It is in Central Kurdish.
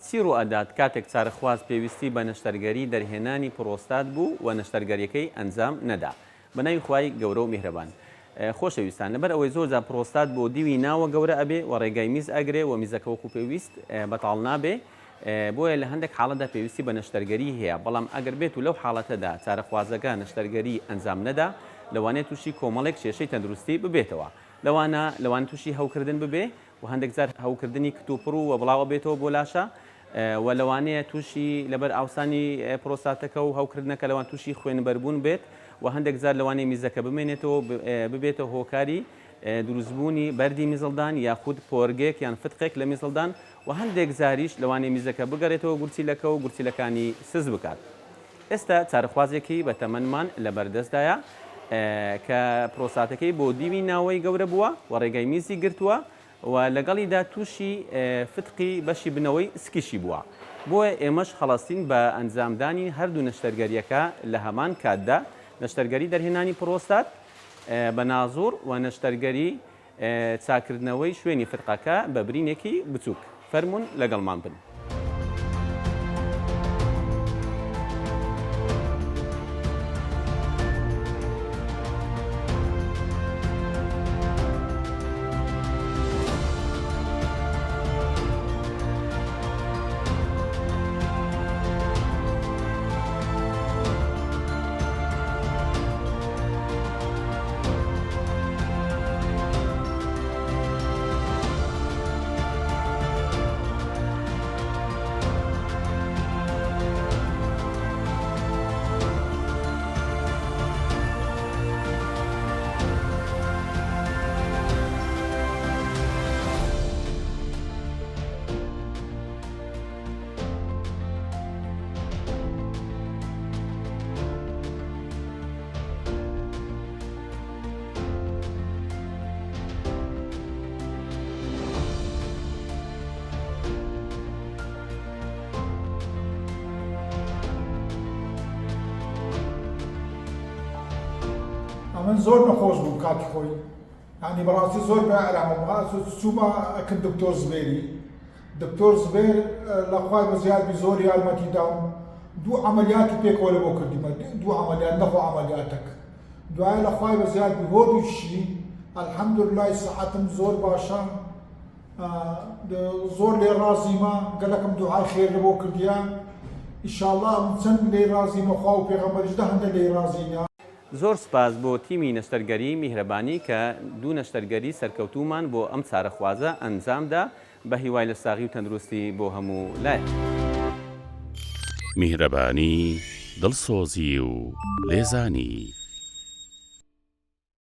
سیر و ئەدات کاتێک چارەخواز پێویستی بە نەشتەرگەری دەرهێنانی پرۆستات بوو و نەشتەرگەریەکەی ئەنجام نەدا. بەناوی خوای گەورە و میهرەبان. خۆشەویستان، لەبەر ئەوەی زۆرجار پرۆستات بۆ دیوی ناوە گەورە ئەبێ و ڕێگای میز ئەگرێ و میزەکە وەکو پێویست بەتاڵ نابێ، بۆیە لە هەندێک حاڵەتدا پێویستی بە نەشتەرگەری هەیە. بەڵام ئەگەر بێت و لەو حاڵەتەدا چارەخوازەکە نەشتەرگەری ئەنجام نەدا، لەوانێت تووشی کۆمەڵێک کێشەی تەندروستی ببێتەوە. لەوان تووشی هەوکردن ببێ و هەندێک جار هەوکردنی کتوپڕ و بڵاوە بێتەوە بۆ لاشە، و لەوانەیە تووشی لەبەر ئاوسانی پرۆستاتەکە و هەوکردنەکە لەوان تووشی خوێنبەربوون بێت و هەندێک جار لەوانەیە میزەکە بمێنێتەوە ببێتە هۆکاری دروستبوونی بەردی میزڵدان یاخود پۆرگێک یان فتقێک لە میزڵدان و هەندێک زاریش لەوانەیە میزەکە بگەڕێتەوە گورچیلەکە و گورچیلەکانی سز بکات. ئێستا چارەخوازێکی بە تەمەنمان لە بەردەستدایە کە پرۆستاتەکەی بۆ دیوی ناوەی گەورە بووە و ڕێگای میزی گرتووە و لەگەڵیدا تووشی فتقی بەشی بنەوەی سکیشی بووە. بۆیە ئێمەش خەڵاستین بە ئەنجامدانی هەردوو نەشتەرگەریەکە لە هەمان کاتدا، نەشتەرگەری دەرهێنانی پرۆستات بە نازوور و نەشتەرگەری چاکردنەوەی شوێنی فتقەکە بە برینێکی بچووک. فەرمونون لەگەڵمان بن. من زۆر نەخۆش بوو کاتی خۆی، ینی بەڕاستی زۆر بەئارامە چوومە ئەکن دکتۆر زبێری. دکتۆر زبێر لە خوای بەزیادی زۆر یارمەتی دام. دوو عەمەلیاتی پێکەوە لەبۆ کردیمە، دوو عەمەلیات نەخۆ عەمەلیاتێک. دوایە لە خوای بەزیادی بۆ دووشی ئەلحەمدولای سەحەتم زۆر باشە، زۆر لێ ڕازیمە، گەلەکم دوعای خێر لەبۆ کردیە. ئینشاءڵڵا چەند لێ ڕازیمە، خوا و پێغەمبەریشدا هەندە لێ ڕازینە. زۆر سپاس بۆ تیمی نەشتەرگەری میهرەبانی کە دوو نەشتەرگەری سەرکەوتومان بۆ ئەم چارەخوازە ئەنجامدا، بە هیوای لە ساغی و تەندروستی بۆ هەموو لایەک. میهرەبانی، دڵسۆزی و لێزانی.